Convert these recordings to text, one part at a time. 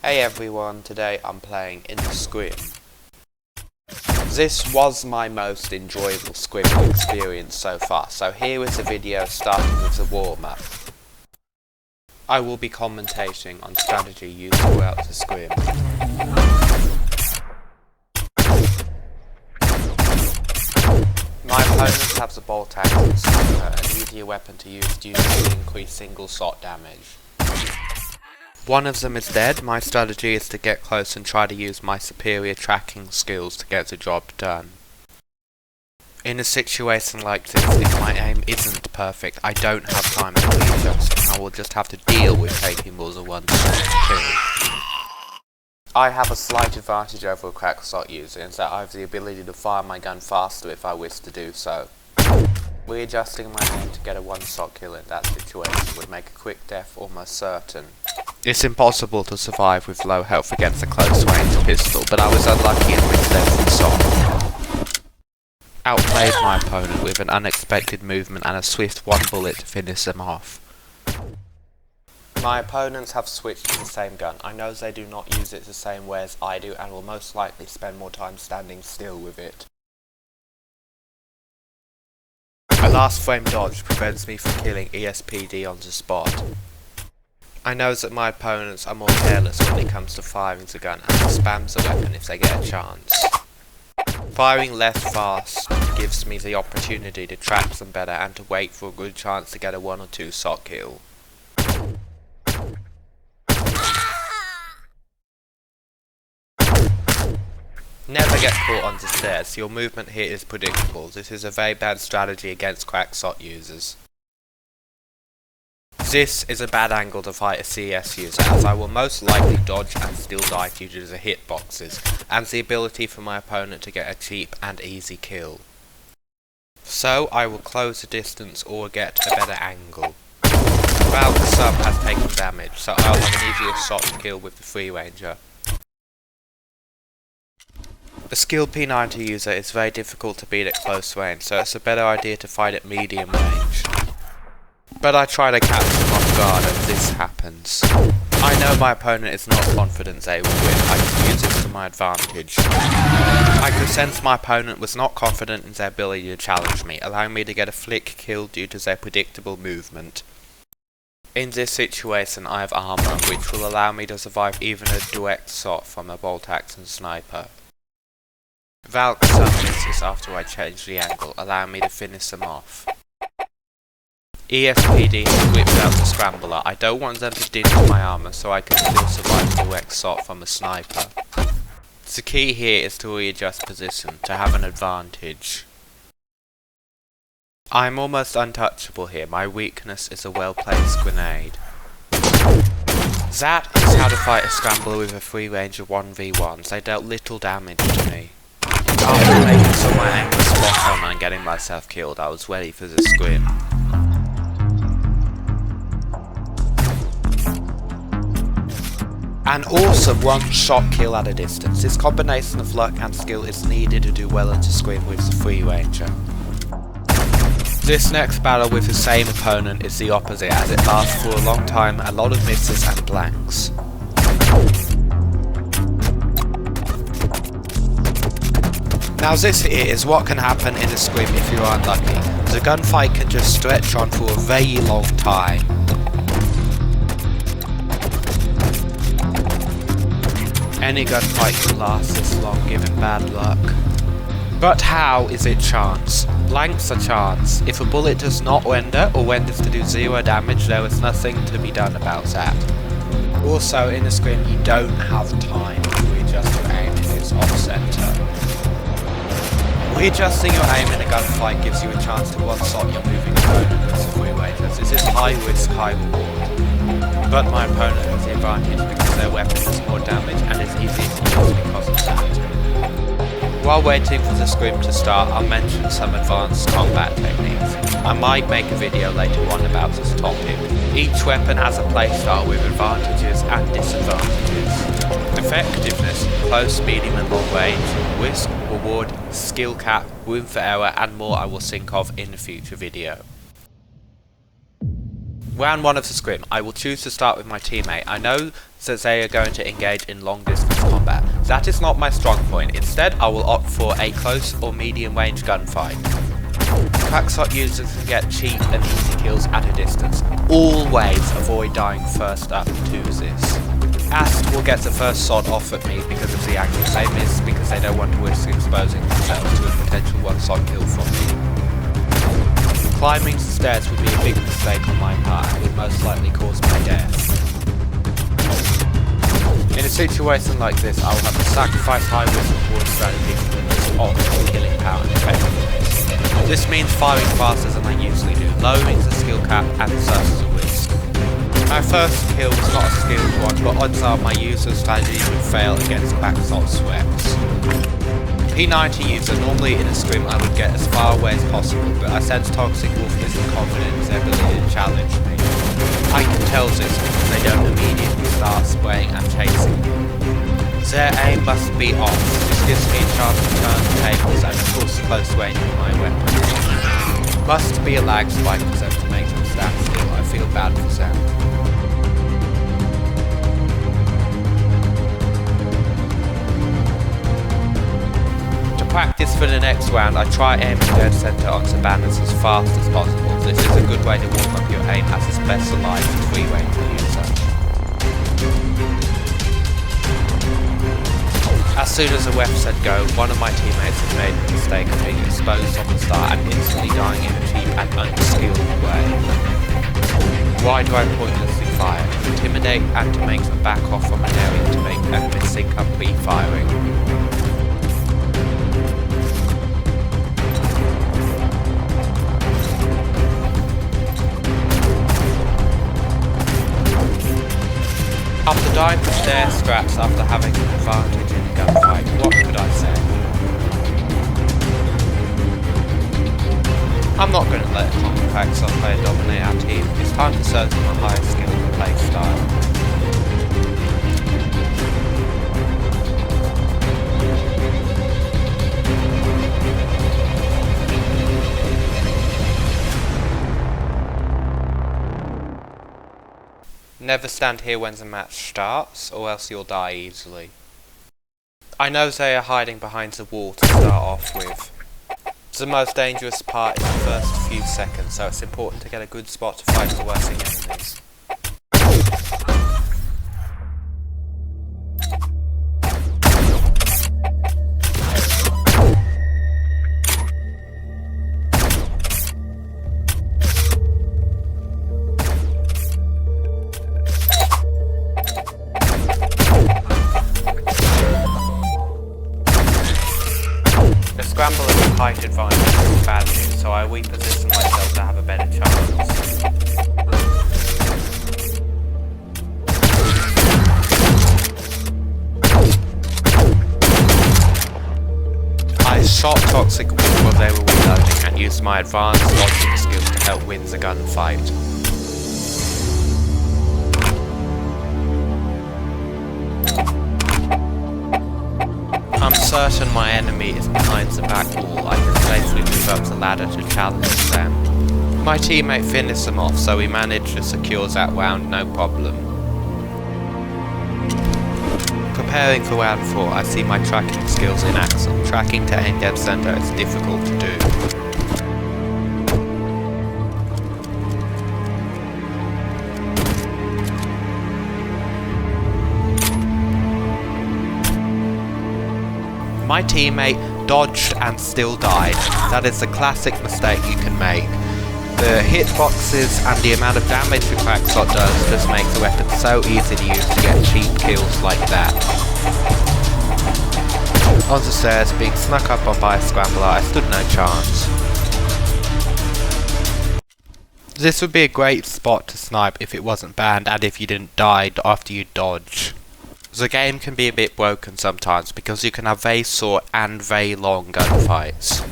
Hey everyone, today I'm playing in the Scrim. This was my most enjoyable scrimming experience so far, so here is a video starting with the warm-up. I will be commentating on strategy used throughout the Scrim. My opponents have the bolt axe, an easier weapon to use due to the increased single shot damage. One of them is dead. My strategy is to get close and try to use my superior tracking skills to get the job done. In a situation like this, if my aim isn't perfect, I don't have time to readjust, and I will just have to deal with taking more than one shot to kill. I have a slight advantage over a crack shot user in that I have the ability to fire my gun faster if I wish to do so. Readjusting my aim to get a one-shot kill in that situation would make a quick death almost certain. It's impossible to survive with low health against a close-range pistol, but I was unlucky and missed every shot. Outplayed my opponent with an unexpected movement and a swift one bullet to finish them off. My opponents have switched to the same gun. I know they do not use it the same way as I do and will most likely spend more time standing still with it. A last frame dodge prevents me from killing ESPD on the spot. I know that my opponents are more careless when it comes to firing the gun and spams the weapon if they get a chance. Firing less fast gives me the opportunity to track them better and to wait for a good chance to get a 1 or 2 shot kill. Never get caught on the stairs. Your movement here is predictable. This is a very bad strategy against crack shot users. This is a bad angle to fight a CS user, as I will most likely dodge and still die due to the hitboxes, and the ability for my opponent to get a cheap and easy kill. So I will close the distance or get a better angle. Valc sub has taken damage, so I'll have an easier shot to kill with the free ranger. The skilled P90 user is very difficult to beat at close range, so it's a better idea to fight at medium range. But I try to catch them off guard as this happens. I know my opponent is not confident they will win. I can use this to my advantage. I could sense my opponent was not confident in their ability to challenge me, allowing me to get a flick kill due to their predictable movement. In this situation I have armor, which will allow me to survive even a direct shot from a bolt axe and sniper. Valc sub misses after I change the angle, allowing me to finish them off. ESPD has whipped out the scrambler. I don't want them to dinge my armor so I can still survive a direct shot from a sniper. The key here is to readjust position, to have an advantage. I'm almost untouchable here. My weakness is a well-placed grenade. That is how to fight a scrambler with a free range of 1v1s. They dealt little damage to me. After making sure my aim was spot on and getting myself killed, I was ready for the Scrim. An awesome one-shot kill at a distance. This combination of luck and skill is needed to do well in the Scrim with the free ranger. This next battle with the same opponent is the opposite, as it lasts for a long time, a lot of misses and blanks. Now this here is what can happen in a Scrim if you are unlucky. The gunfight can just stretch on for a very long time. Any gunfight can last this long given bad luck. But how is it chance? Blanks are chance. If a bullet does not render or renders to do 0 damage, there is nothing to be done about that. Also in a Scrim you don't have time to readjust your aim if it's off center. Readjusting your aim in a gunfight gives you a chance to one-shot your moving opponent with the free rangers. This is high risk, high reward. But my opponent has the advantage because their weapon does more damage and is easier to kill because of that. While waiting for the Scrim to start, I'll mention some advanced combat techniques. I might make a video later on about this topic. Each weapon has a playstyle with advantages and disadvantages. Effectiveness, close, medium and long range, risk, reward, skill cap, room for error and more I will think of in a future video. Round 1 of the Scrim, I will choose to start with my teammate. I know since they are going to engage in long distance combat. That is not my strong point. Instead, I will opt for a close or medium range gunfight. Crackshot users can get cheap and easy kills at a distance. Always avoid dying first up to this. Ast will get the first shot off at me because of the angle. They miss because they don't want to risk exposing themselves to a potential one-shot kill from me. Climbing the stairs would be a big mistake on my part and would most likely cause my death. In a situation like this, I will have to sacrifice high risk reward strategies to optimal killing power and effectiveness. This means firing faster than I usually do, lowering the skill cap and sources of risk. My first kill was not a skilled one, but odds are my user's strategy would fail against backshot sweats. P90 user, normally in a scrim I would get as far away as possible, but I sense Toxic Wolf isn't confident in their ability to challenge me. I can tell this because they don't immediately start spraying and chasing me. Their aim must be off. This gives me a chance to turn the tables and force close range with my weapon. Must be a lag spike for them to make them stand still. I feel bad for them. To practice for the next round, I try aiming dead center on the banners as fast as possible. This is a good way to warm up your aim as a specialized free-range user. As soon as the ref said go, one of my teammates had made the mistake of being exposed on the start and instantly dying in a cheap and unskilled way. Why do I pointlessly fire? To intimidate and to make them back off from an area to make enemies think I'm pre-firing. After dying to stair straps after having an advantage in a gunfight, what could I say? I'm not going to let a common Crackshot player dominate our team. It's time to search for my higher skill and play style. Never stand here when the match starts, or else you'll die easily. I know they are hiding behind the wall to start off with. The most dangerous part is the first few seconds, so it's important to get a good spot to fight the working enemies. Scramble is a height advantage is bad news, so I reposition myself to have a better chance. I shot Toxic Wolf while they were reloading and used my advanced logic skills to help win the gunfight. I'm certain my enemy is behind the back wall. I can safely move up the ladder to challenge them. My teammate finished them off, so we managed to secure that round no problem. Preparing for round 4, I see my tracking skills in action. Tracking to aim dead center is difficult to do. My teammate dodged and still died. That is a classic mistake you can make. The hitboxes and the amount of damage the Crackshot does just makes the weapon so easy to use to get cheap kills like that. On the stairs, being snuck up on by a scrambler, I stood no chance. This would be a great spot to snipe if it wasn't banned and if you didn't die after you dodge. The game can be a bit broken sometimes because you can have very short and very long gunfights.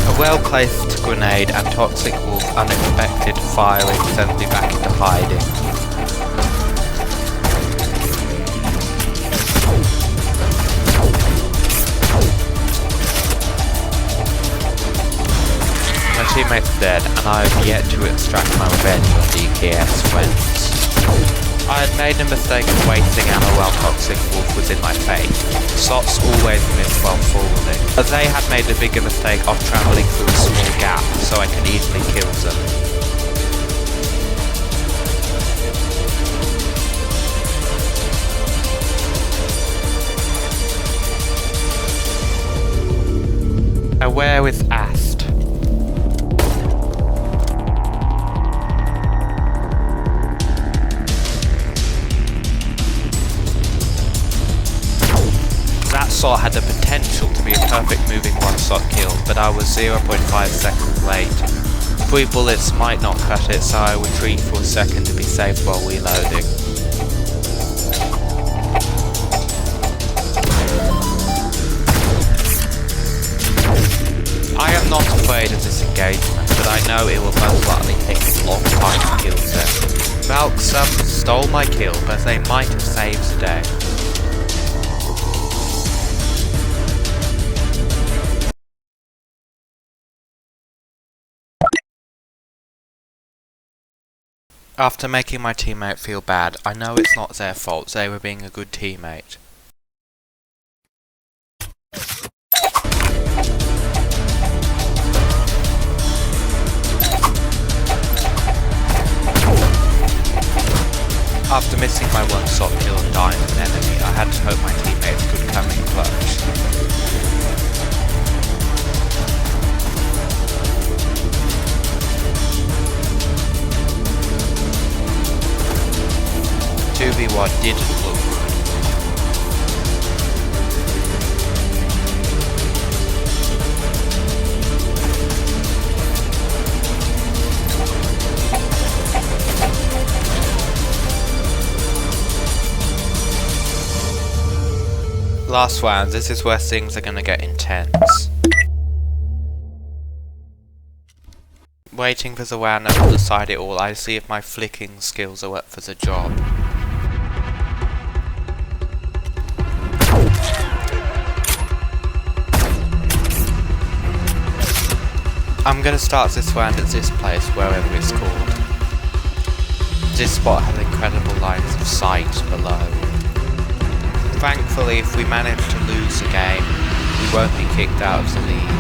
A well-placed grenade and Toxic Wolf unexpected firing sends me back into hiding. teammate's dead, and I have yet to extract my revenge on DKS friends. I had made a mistake of wasting ammo while Toxic Wolf was in my face. Shots always miss while forwarding, but they had made a bigger mistake of travelling through a small gap, so I could easily kill them. Where is Ast? That shot had the potential to be a perfect moving one-shot kill, but I was 0.5 seconds late. 3 bullets might not cut it, so I retreat for a second to be safe while reloading. I am not afraid of this engagement, but I know it will most likely take a long time to kill them. Valc stole my kill, but they might have saved the day. After making my teammate feel bad, I know it's not their fault, they were being a good teammate. After missing my one-shot kill and dying to an enemy, I had to hope my teammates could come in clutch. What didn't look good. Last round, this is where things are gonna get intense. Waiting for the round that will decide it all, I see if my flicking skills are up for the job. I'm gonna start this round at this place, wherever it's called. This spot has incredible lines of sight below. Thankfully, if we manage to lose the game, we won't be kicked out of the league.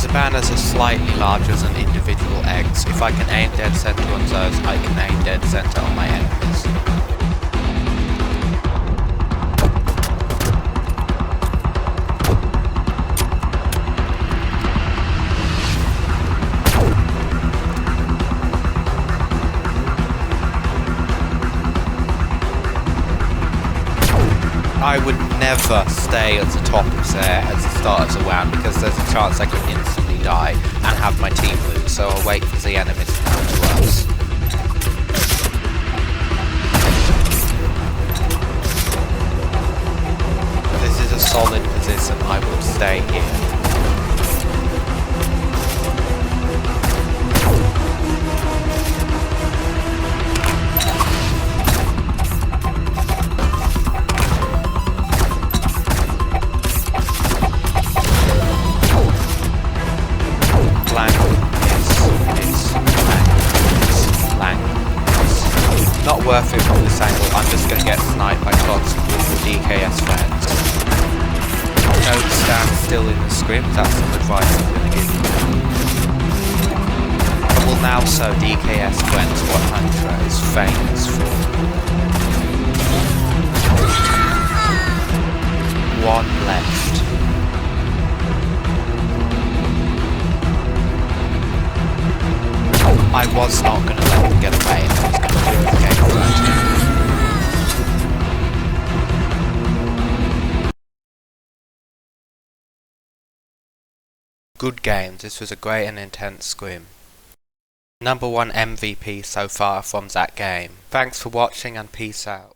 The banners are slightly larger than individual eggs. If I can aim dead center on those, I can aim dead center on my enemies. I would never stay at the top of there at the start of the round because there's a chance I could instantly die and have my team lose, so I'll wait for the enemies to come to us. This is a solid position, I will stay here. Not worth it from this angle, I'm just going to get sniped by shots with the DKS friends. Don't stand still in the scrim, that's some advice I'm going to give you. I will now show DKS friends what Huntra is famous for. One left. I was not going to let him get away if I was going to do the game right. Good game, this was a great and intense scrim. #1 MVP so far from that game. Thanks for watching and peace out.